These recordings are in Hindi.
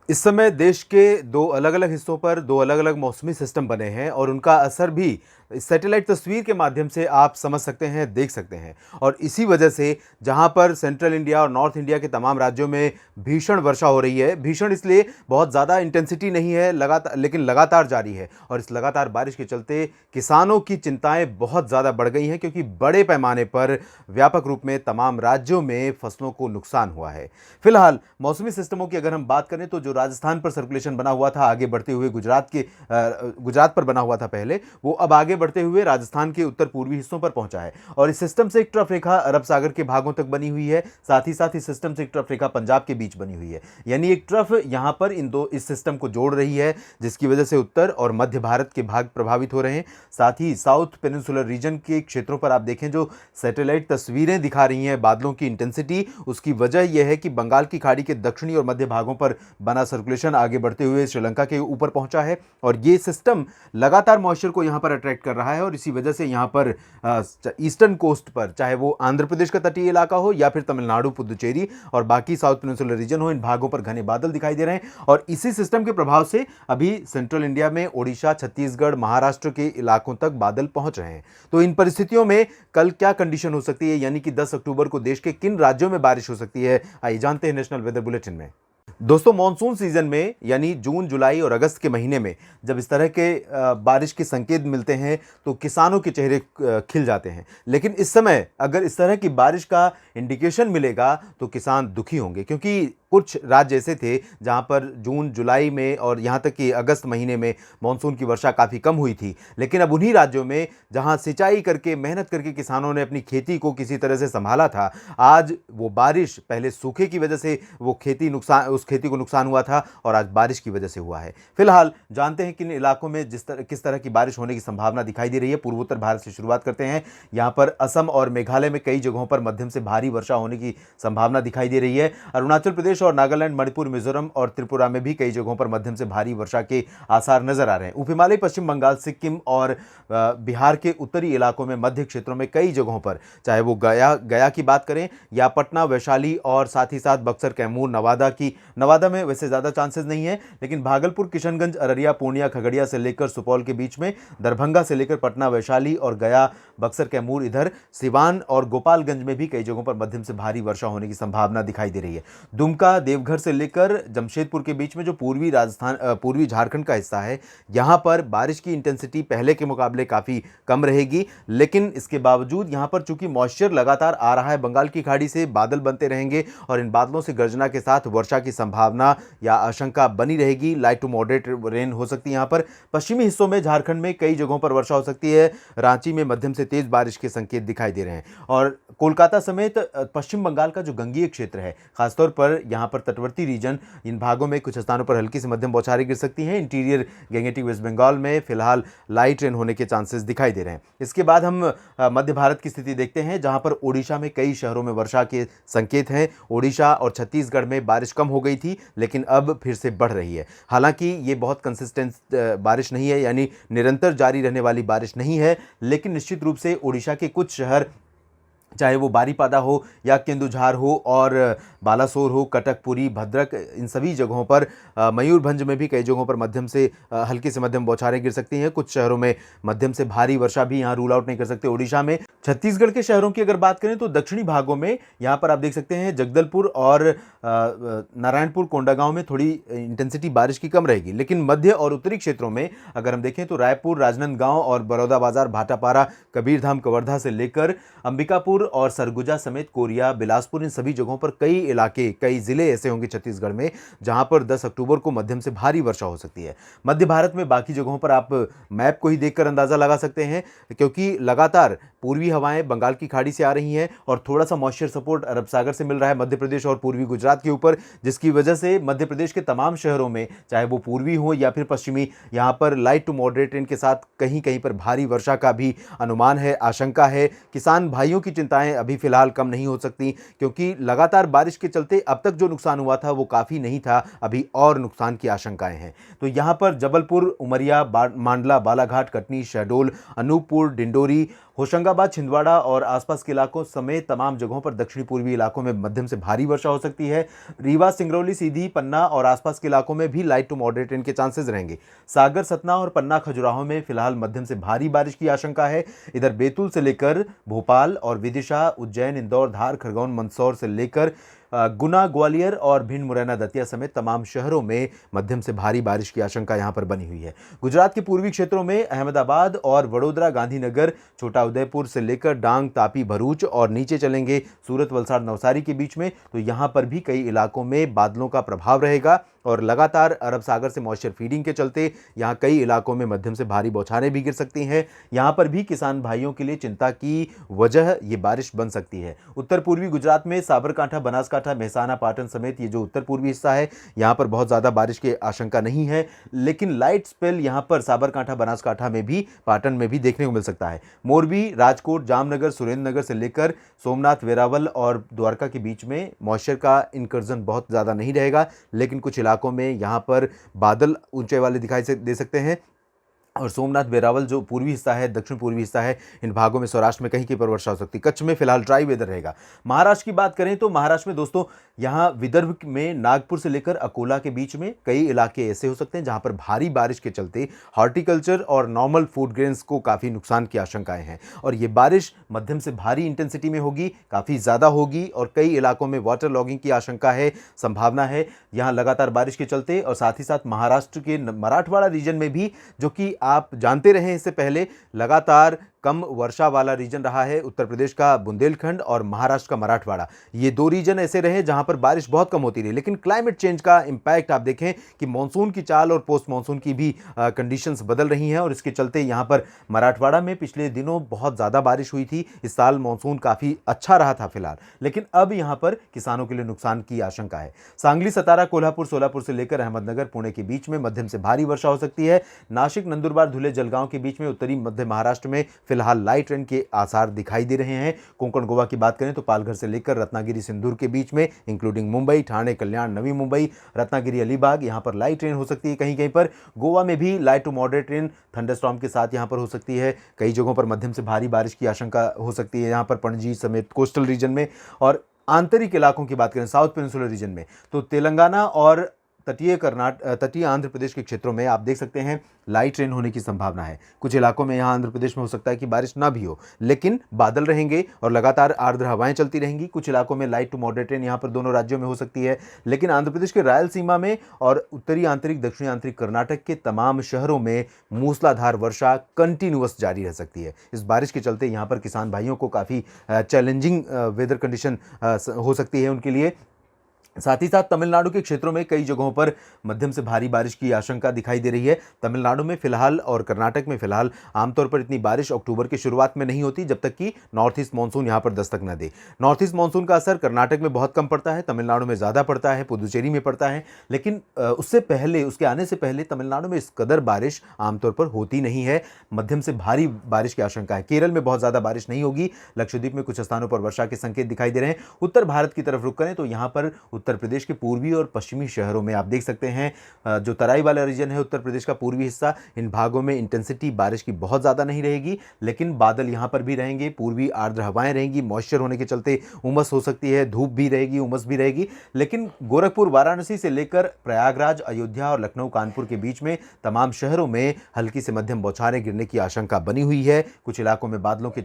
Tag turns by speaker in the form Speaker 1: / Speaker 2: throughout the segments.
Speaker 1: इस समय देश के दो अलग-अलग हिस्सों पर दो अलग-अलग मौसमी सिस्टम बने हैं और उनका असर भी सैटेलाइट तस्वीर के माध्यम से आप समझ सकते हैं, देख सकते हैं। और इसी वजह से जहां पर सेंट्रल इंडिया और नॉर्थ इंडिया के तमाम राज्यों में भीषण वर्षा हो रही है, भीषण इसलिए बहुत ज़्यादा इंटेंसिटी नहीं है लेकिन लगातार जारी है। और इस लगातार बारिश के चलते किसानों की चिंताएं बहुत ज़्यादा बढ़ गई हैं, क्योंकि बड़े पैमाने पर व्यापक रूप में तमाम राज्यों में फसलों को नुकसान हुआ है। फिलहाल मौसमी सिस्टमों की अगर हम बात करें तो जो राजस्थान पर सर्कुलेशन बना हुआ था आगे बढ़ते हुए गुजरात पर बना हुआ था पहले, वो अब आगे बढ़ते हुए राजस्थान के उत्तर पूर्वी हिस्सों पर पहुंचा है। और इस सिस्टम से एक ट्रफ रेखा अरब सागर के भागों तक बनी हुई है, साथ ही इस सिस्टम से एक ट्रफ रेखा पंजाब के बीच बनी हुई है। यानी एक ट्रफ यहां पर इस सिस्टम को जोड़ रही है, जिसकी वजह से उत्तर और मध्य भारत के भाग प्रभावित हो रहे हैं। साथ ही साउथ पेनिनसुलर रीजन के क्षेत्रों पर आप देखें, जो सैटेलाइट तस्वीरें दिखा रही हैं बादलों की इंटेंसिटी, उसकी वजह यह है कि बंगाल की खाड़ी के दक्षिणी और मध्य भागों पर बना सर्कुलेशन आगे बढ़ते हुए श्रीलंका के ऊपर पहुंचा है। और ये सिस्टम लगातार मॉइस्चर को यहां पर अट्रैक्ट कर रहा है और इसी वजह से यहां पर ईस्टर्न कोस्ट पर, चाहे वो आंध्र प्रदेश का तटीय इलाका हो या फिर तमिलनाडु, पुदुचेरी और बाकी साउथ पेनिनसुलर रीजन हो, इन भागों पर घने बादल दिखाई दे रहे हैं। और इसी सिस्टम के प्रभाव से अभी सेंट्रल इंडिया में ओडिशा, छत्तीसगढ़, महाराष्ट्र के इलाकों तक बादल पहुंच रहे हैं। तो इन परिस्थितियों में कल क्या कंडीशन हो सकती है, यानी कि 10 अक्टूबर को देश के किन राज्यों में बारिश हो सकती है, आइए जानते हैं नेशनल वेदर बुलेटिन में। दोस्तों, मॉनसून सीजन में यानी जून, जुलाई और अगस्त के महीने में जब इस तरह के बारिश के संकेत मिलते हैं तो किसानों के चेहरे खिल जाते हैं। लेकिन इस समय अगर इस तरह की बारिश का इंडिकेशन मिलेगा तो किसान दुखी होंगे, क्योंकि कुछ राज्य ऐसे थे जहां पर जून, जुलाई में और यहां तक कि अगस्त महीने में मानसून की वर्षा काफ़ी कम हुई थी। लेकिन अब उन्हीं राज्यों में जहां सिंचाई करके, मेहनत करके किसानों ने अपनी खेती को किसी तरह से संभाला था, आज वो बारिश, पहले सूखे की वजह से वो उस खेती को नुकसान हुआ था और आज बारिश की वजह से हुआ है। फिलहाल जानते हैं किन इलाकों में किस तरह की बारिश होने की संभावना दिखाई दे रही है। पूर्वोत्तर भारत से शुरुआत करते हैं। यहाँ पर असम और मेघालय में कई जगहों पर मध्यम से भारी वर्षा होने की संभावना दिखाई दे रही है। अरुणाचल प्रदेश और नागालैंड, मणिपुर, मिजोरम और त्रिपुरा में भी कई जगहों पर मध्यम से भारी वर्षा के आसार नजर आ रहे हैं। उप हिमालय, पश्चिम बंगाल, सिक्किम और बिहार के उत्तरी इलाकों में, मध्य क्षेत्रों में कई जगहों पर, चाहे वो गया की बात करें या पटना, वैशाली और साथ ही साथ बक्सर, कैमूर, नवादा में वैसे ज़्यादा चांसेस नहीं है, लेकिन भागलपुर, किशनगंज, अररिया, पूर्णिया, खगड़िया से लेकर सुपौल के बीच में, दरभंगा से लेकर पटना, वैशाली और गया, बक्सर, कैमूर, इधर सिवान और गोपालगंज में भी कई जगहों पर मध्यम से भारी वर्षा होने की संभावना दिखाई दे रही है। दुमका, देवघर से लेकर जमशेदपुर के बीच में जो पूर्वी झारखंड का हिस्सा है, यहां पर बारिश की इंटेंसिटी पहले के मुकाबले काफ़ी कम रहेगी। लेकिन इसके बावजूद यहां पर चूंकि मॉइस्चर लगातार आ रहा है बंगाल की खाड़ी से, बादल बनते रहेंगे और इन बादलों से गर्जना के साथ वर्षा की संभावना या आशंका बनी रहेगी। लाइट टू मॉडरेट रेन हो सकती है। यहाँ पर पश्चिमी हिस्सों में, झारखंड में कई जगहों पर वर्षा हो सकती है। रांची में मध्यम से तेज बारिश के संकेत दिखाई दे रहे हैं। और कोलकाता समेत पश्चिम बंगाल का जो गंगीय क्षेत्र है, खासतौर पर यहाँ पर तटवर्ती रीजन, इन भागों में कुछ स्थानों पर हल्की से मध्यम बौछारें गिर सकती हैं। इंटीरियर गैंगेटिक वेस्ट बंगाल में फिलहाल लाइट रेन होने के चांसेस दिखाई दे रहे हैं। इसके बाद हम मध्य भारत की स्थिति देखते हैं, जहां पर ओडिशा में कई शहरों में वर्षा के संकेत हैं। ओडिशा और छत्तीसगढ़ में बारिश कम हो गई थी, लेकिन अब फिर से बढ़ रही है। हालांकि ये बहुत कंसिस्टेंट बारिश नहीं है, यानी निरंतर जारी रहने वाली बारिश नहीं है, लेकिन निश्चित रूप से ओडिशा के कुछ शहर, चाहे वो बारीपादा हो या केंदुझार हो और बालासोर हो, कटकपुरी, भद्रक, इन सभी जगहों पर, मयूरभंज में भी कई जगहों पर मध्यम से हल्की से मध्यम बौछारें गिर सकती हैं। कुछ शहरों में मध्यम से भारी वर्षा भी यहाँ रूल आउट नहीं कर सकते ओडिशा में। छत्तीसगढ़ के शहरों की अगर बात करें तो दक्षिणी भागों में यहाँ पर आप देख सकते हैं जगदलपुर और नारायणपुर, कोंडागांव में थोड़ी इंटेंसिटी बारिश की कम रहेगी। लेकिन मध्य और उत्तरी क्षेत्रों में अगर हम देखें तो रायपुर, राजनांदगांव और बलौदाबाजार, भाटापारा, कबीरधाम, कवर्धा से लेकर अंबिकापुर और सरगुजा समेत कोरिया, बिलासपुर, इन सभी जगहों पर कई जिले ऐसे होंगे छत्तीसगढ़ में जहां पर 10 अक्टूबर को मध्यम से भारी वर्षा हो सकती है। मध्य भारत में बाकी जगहों पर आप मैप को ही देखकर अंदाजा लगा सकते हैं, क्योंकि लगातार पूर्वी हवाएं बंगाल की खाड़ी से आ रही हैं और थोड़ा सा मॉइस्चर सपोर्ट अरब सागर से मिल रहा है मध्य प्रदेश और पूर्वी गुजरात के ऊपर, जिसकी वजह से मध्य प्रदेश के तमाम शहरों में, चाहे वो पूर्वी हो या फिर पश्चिमी, यहां पर लाइट टू मॉडरेट रेन के साथ कहीं कहीं पर भारी वर्षा का भी अनुमान है, आशंका है। किसान भाइयों की चिंताएं अभी फिलहाल कम नहीं हो सकती, क्योंकि लगातार बारिश के चलते अब तक जो नुकसान हुआ था वो काफ़ी नहीं था, अभी और नुकसान की आशंकाएं हैं। तो यहाँ पर जबलपुर, उमरिया, मांडला, बालाघाट, कटनी, शहडोल, अनूपपुर, डिंडोरी होशंगाबाद, छिंदवाड़ा और आसपास के इलाकों समेत तमाम जगहों पर दक्षिणी पूर्वी इलाकों में मध्यम से भारी वर्षा हो सकती है। रीवा, सिंगरौली, सीधी, पन्ना और आसपास के इलाकों में भी लाइट टू मॉडरेट रेन के चांसेस रहेंगे। सागर, सतना और पन्ना, खजुराहो में फिलहाल मध्यम से भारी बारिश की आशंका है। इधर बैतूल से लेकर भोपाल और विदिशा, उज्जैन, इंदौर, धार, खरगोन, मंदसौर से लेकर गुना, ग्वालियर और भिंड, मुरैना, दतिया समेत तमाम शहरों में मध्यम से भारी बारिश की आशंका यहां पर बनी हुई है। गुजरात के पूर्वी क्षेत्रों में अहमदाबाद और वडोदरा, गांधीनगर, छोटा उदेपुर से लेकर डांग, तापी, भरूच और नीचे चलेंगे सूरत, वलसाड़, नवसारी के बीच में, तो यहां पर भी कई इलाकों में बादलों का प्रभाव रहेगा और लगातार अरब सागर से मॉइस्चर फीडिंग के चलते यहां कई इलाकों में मध्यम से भारी बौछारें भी गिर सकती हैं। यहां पर भी किसान भाइयों के लिए चिंता की वजह ये बारिश बन सकती है। उत्तर पूर्वी गुजरात में साबरकांठा, बनासकांठा, मेहसाना, पाटन समेत ये जो उत्तर पूर्वी हिस्सा है यहां पर बहुत ज़्यादा बारिश की आशंका नहीं है, लेकिन लाइट स्पेल यहां पर साबरकांठा, बनासकांठा में भी, पाटन में भी देखने को मिल सकता है। मोरबी, राजकोट, जामनगर, सुरेंद्रनगर से लेकर सोमनाथ, वेरावल और द्वारका के बीच में मॉइस्चर का इंकर्जन बहुत ज़्यादा नहीं रहेगा, लेकिन कुछ इलाकों में यहां पर बादल ऊंचे वाले दिखाई दे सकते हैं। और सोमनाथ, वेरावल जो पूर्वी हिस्सा है, दक्षिण पूर्वी हिस्सा है, इन भागों में सौराष्ट्र में कहीं कहीं पर वर्षा हो सकती है। कच्छ में फिलहाल ड्राई वेदर रहेगा। महाराष्ट्र की बात करें तो महाराष्ट्र में दोस्तों यहाँ विदर्भ में नागपुर से लेकर अकोला के बीच में कई इलाके ऐसे हो सकते हैं जहां पर भारी बारिश के चलते हॉर्टिकल्चर और नॉर्मल फूड ग्रेन्स को काफ़ी नुकसान की आशंकाएं हैं और ये बारिश मध्यम से भारी इंटेंसिटी में होगी, काफ़ी ज़्यादा होगी और कई इलाकों में वाटर लॉगिंग की आशंका है, संभावना है यहाँ लगातार बारिश के चलते। और साथ ही साथ महाराष्ट्र के मराठवाड़ा रीजन में भी, जो कि आप जानते रहे इससे पहले, लगातार कम वर्षा वाला रीजन रहा है। उत्तर प्रदेश का बुंदेलखंड और महाराष्ट्र का मराठवाड़ा, ये दो रीजन ऐसे रहे जहां पर बारिश बहुत कम होती रही। लेकिन क्लाइमेट चेंज का इंपैक्ट आप देखें कि मॉनसून की चाल और पोस्ट मॉनसून की भी कंडीशंस बदल रही हैं और इसके चलते यहां पर मराठवाड़ा में पिछले दिनों बहुत ज़्यादा बारिश हुई थी। इस साल मॉनसून काफ़ी अच्छा रहा था फिलहाल, लेकिन अब यहां पर किसानों के लिए नुकसान की आशंका है। सांगली, सतारा, कोल्हापुर, सोलापुर से लेकर अहमदनगर, पुणे के बीच में मध्यम से भारी वर्षा हो सकती है। नासिक, नंदुरबार, धुले, जलगांव के बीच में उत्तरी मध्य महाराष्ट्र में फिलहाल लाइट रेन के आसार दिखाई दे रहे हैं। कोंकण, गोवा की बात करें तो पालघर से लेकर रत्नागिरी, सिंदूर के बीच में, इंक्लूडिंग मुंबई, ठाणे, कल्याण, नवी मुंबई, रत्नागिरी, अलीबाग, यहां पर लाइट रेन हो सकती है कहीं कहीं पर। गोवा में भी light to moderate rain thunderstorm के साथ यहां पर हो सकती है। कई जगहों पर मध्यम से भारी बारिश की आशंका हो सकती है यहां पर पणजी समेत कोस्टल रीजन में। और आंतरिक इलाकों की बात करें साउथ पेनिनसुलर रीजन में, तो तेलंगाना और तटीय आंध्र प्रदेश के क्षेत्रों में आप देख सकते हैं लाइट रेन होने की संभावना है। कुछ इलाकों में यहाँ आंध्र प्रदेश में हो सकता है कि बारिश ना भी हो, लेकिन बादल रहेंगे और लगातार आर्द्र हवाएं चलती रहेंगी। कुछ इलाकों में लाइट टू मॉडरेट रेन यहाँ पर दोनों राज्यों में हो सकती है, लेकिन आंध्र प्रदेश के रायलसीमा में और उत्तरी आंतरिक, दक्षिणी आंतरिक कर्नाटक के तमाम शहरों में मूसलाधार वर्षा कंटिन्यूअस जारी रह सकती है। इस बारिश के चलते यहाँ पर किसान भाइयों को काफ़ी चैलेंजिंग वेदर कंडीशन हो सकती है उनके लिए। साथ ही साथ तमिलनाडु के क्षेत्रों में कई जगहों पर मध्यम से भारी बारिश की आशंका दिखाई दे रही है। तमिलनाडु में फिलहाल और कर्नाटक में फिलहाल आमतौर पर इतनी बारिश अक्टूबर की शुरुआत में नहीं होती जब तक कि नॉर्थ ईस्ट मानसून यहां पर दस्तक न दे। नॉर्थ ईस्ट मानसून का असर कर्नाटक में बहुत कम पड़ता है, तमिलनाडु में ज़्यादा पड़ता है, पुदुचेरी में पड़ता है, लेकिन उससे पहले, उसके आने से पहले तमिलनाडु में इस कदर बारिश आमतौर पर होती नहीं है। मध्यम से भारी बारिश की आशंका है। केरल में बहुत ज़्यादा बारिश नहीं होगी। लक्षद्वीप में कुछ स्थानों पर वर्षा के संकेत दिखाई दे रहे हैं। उत्तर भारत की तरफ रुख करें तो यहाँ पर उत्तर प्रदेश के पूर्वी और पश्चिमी शहरों में आप देख सकते हैं जो तराई वाला रीजन है उत्तर प्रदेश का पूर्वी हिस्सा, इन भागों में इंटेंसिटी बारिश की बहुत ज़्यादा नहीं रहेगी, लेकिन बादल यहाँ पर भी रहेंगे, पूर्वी आर्द्र हवाएं रहेंगी, मॉइस्चर होने के चलते उमस हो सकती है, धूप भी रहेगी, उमस भी रहेगी। लेकिन गोरखपुर, वाराणसी से लेकर प्रयागराज, अयोध्या और लखनऊ, कानपुर के बीच में तमाम शहरों में हल्की से मध्यम बौछारें गिरने की आशंका बनी हुई है। कुछ इलाकों में बादलों के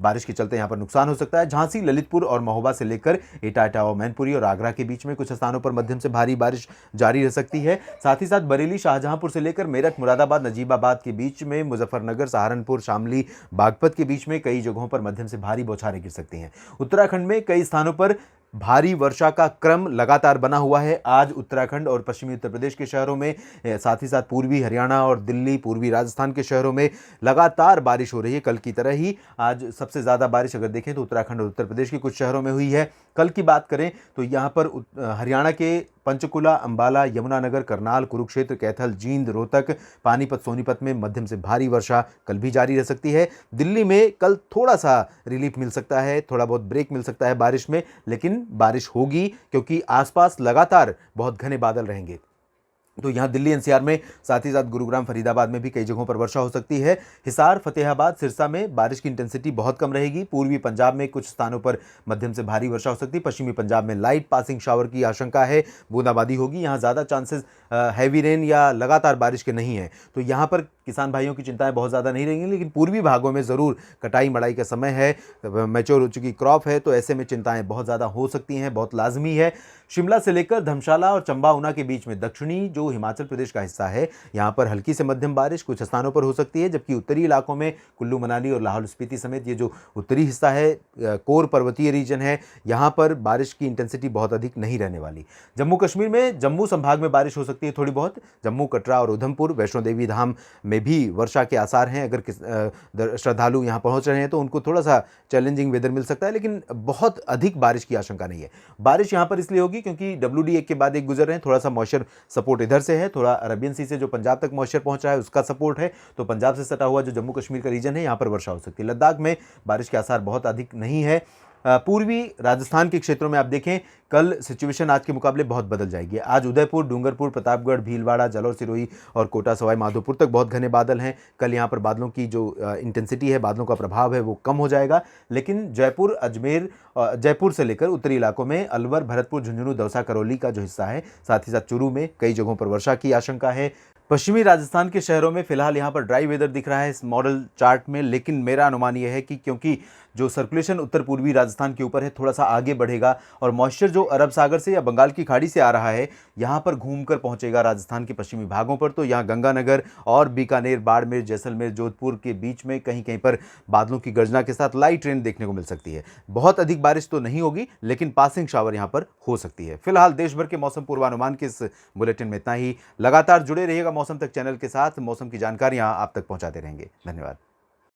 Speaker 1: बारिश के चलते यहाँ पर नुकसान हो सकता है। झांसी, ललितपुर और महोबा से लेकर एटा, मैनपुरी और आगरा के बीच में कुछ स्थानों पर मध्यम से भारी बारिश जारी रह सकती है। साथ ही साथ बरेली, शाहजहांपुर से लेकर मेरठ, मुरादाबाद, नजीबाबाद के बीच में, मुजफ्फरनगर, सहारनपुर, शामली, बागपत के बीच में कई जगहों पर मध्यम से भारी बौछारें गिर सकती हैं। उत्तराखंड में कई स्थानों पर भारी वर्षा का क्रम लगातार बना हुआ है। आज उत्तराखंड और पश्चिमी उत्तर प्रदेश के शहरों में, साथ ही साथ पूर्वी हरियाणा और दिल्ली, पूर्वी राजस्थान के शहरों में लगातार बारिश हो रही है। कल की तरह ही आज सबसे ज़्यादा बारिश अगर देखें तो उत्तराखंड और उत्तर प्रदेश के कुछ शहरों में हुई है। कल की बात करें तो यहाँ पर हरियाणा के पंचकुला, अंबाला, यमुनानगर, करनाल, कुरुक्षेत्र, कैथल, जींद, रोहतक, पानीपत, सोनीपत में मध्यम से भारी वर्षा कल भी जारी रह सकती है। दिल्ली में कल थोड़ा सा रिलीफ मिल सकता है, थोड़ा बहुत ब्रेक मिल सकता है बारिश में, लेकिन बारिश होगी क्योंकि आसपास लगातार बहुत घने बादल रहेंगे। तो यहाँ दिल्ली एनसीआर में, साथ ही साथ गुरुग्राम फरीदाबाद में भी कई जगहों पर वर्षा हो सकती है। हिसार फतेहाबाद सिरसा में बारिश की इंटेंसिटी बहुत कम रहेगी। पूर्वी पंजाब में कुछ स्थानों पर मध्यम से भारी वर्षा हो सकती है। पश्चिमी पंजाब में लाइट पासिंग शावर की आशंका है, बूंदाबांदी होगी। यहाँ ज़्यादा चांसेस हैवी रेन या लगातार बारिश के नहीं है, तो यहाँ पर किसान भाइयों की चिंताएं बहुत ज़्यादा नहीं रहेंगी। लेकिन पूर्वी भागों में ज़रूर कटाई मड़ाई का समय है, मैच्योर हो चुकी क्रॉप है, तो ऐसे में चिंताएं बहुत ज़्यादा हो सकती हैं, बहुत लाजमी है। शिमला से लेकर धर्मशाला और चंबा ऊना के बीच में दक्षिणी जो हिमाचल प्रदेश का हिस्सा है, यहाँ पर हल्की से मध्यम बारिश कुछ स्थानों पर हो सकती है। जबकि उत्तरी इलाकों में कुल्लू मनाली और लाहौल स्पीति समेत ये जो उत्तरी हिस्सा है, कोर पर्वतीय रीजन है, यहाँ पर बारिश की इंटेंसिटी बहुत अधिक नहीं रहने वाली। जम्मू कश्मीर में जम्मू संभाग में बारिश हो सकती है थोड़ी बहुत। जम्मू, कटरा और उधमपुर, वैष्णो देवी धाम में भी वर्षा के आसार हैं। अगर श्रद्धालु यहाँ पहुँच रहे हैं तो उनको थोड़ा सा चैलेंजिंग वेदर मिल सकता है, लेकिन बहुत अधिक बारिश की आशंका नहीं है। बारिश यहाँ पर इसलिए होगी क्योंकि WD एक के बाद एक गुजर रहे हैं। थोड़ा सा मॉइस्चर सपोर्ट इधर से है, थोड़ा अरबियन सी से जो पंजाब तक मॉइस्चर पहुंच रहा है उसका सपोर्ट है, तो पंजाब से सटा हुआ जो जम्मू कश्मीर का रीजन है यहाँ पर वर्षा हो सकती है। लद्दाख में बारिश के आसार बहुत अधिक नहीं है। पूर्वी राजस्थान के क्षेत्रों में आप देखें, कल सिचुएशन आज के मुकाबले बहुत बदल जाएगी। आज उदयपुर, डूंगरपुर, प्रतापगढ़, भीलवाड़ा, जालौर, सिरोही और कोटा सवाई माधोपुर तक बहुत घने बादल हैं। कल यहाँ पर बादलों की जो इंटेंसिटी है, बादलों का प्रभाव है, वो कम हो जाएगा। लेकिन जयपुर, अजमेर, जयपुर से लेकर उत्तरी इलाकों में अलवर, भरतपुर, झुंझुनू, दौसा, करौली का जो हिस्सा है, साथ ही साथ चूरू में कई जगहों पर वर्षा की आशंका है। पश्चिमी राजस्थान के शहरों में फिलहाल यहाँ पर ड्राई वेदर दिख रहा है इस मॉडल चार्ट में, लेकिन मेरा अनुमान यह है कि क्योंकि जो सर्कुलेशन उत्तर पूर्वी राजस्थान के ऊपर है थोड़ा सा आगे बढ़ेगा और मॉइस्चर जो अरब सागर से या बंगाल की खाड़ी से आ रहा है यहाँ पर घूमकर पहुँचेगा राजस्थान के पश्चिमी भागों पर, तो यहाँ गंगानगर और बीकानेर, बाड़मेर, जैसलमेर, जोधपुर के बीच में कहीं कहीं पर बादलों की गर्जना के साथ लाइट रेन देखने को मिल सकती है। बहुत अधिक बारिश तो नहीं होगी, लेकिन पासिंग शावर यहाँ पर हो सकती है। फिलहाल देश भर के मौसम पूर्वानुमान के इस बुलेटिन में इतना ही। लगातार जुड़े रहिएगा मौसम तक चैनल के साथ, मौसम की जानकारियाँ आप तक पहुँचाते रहेंगे। धन्यवाद।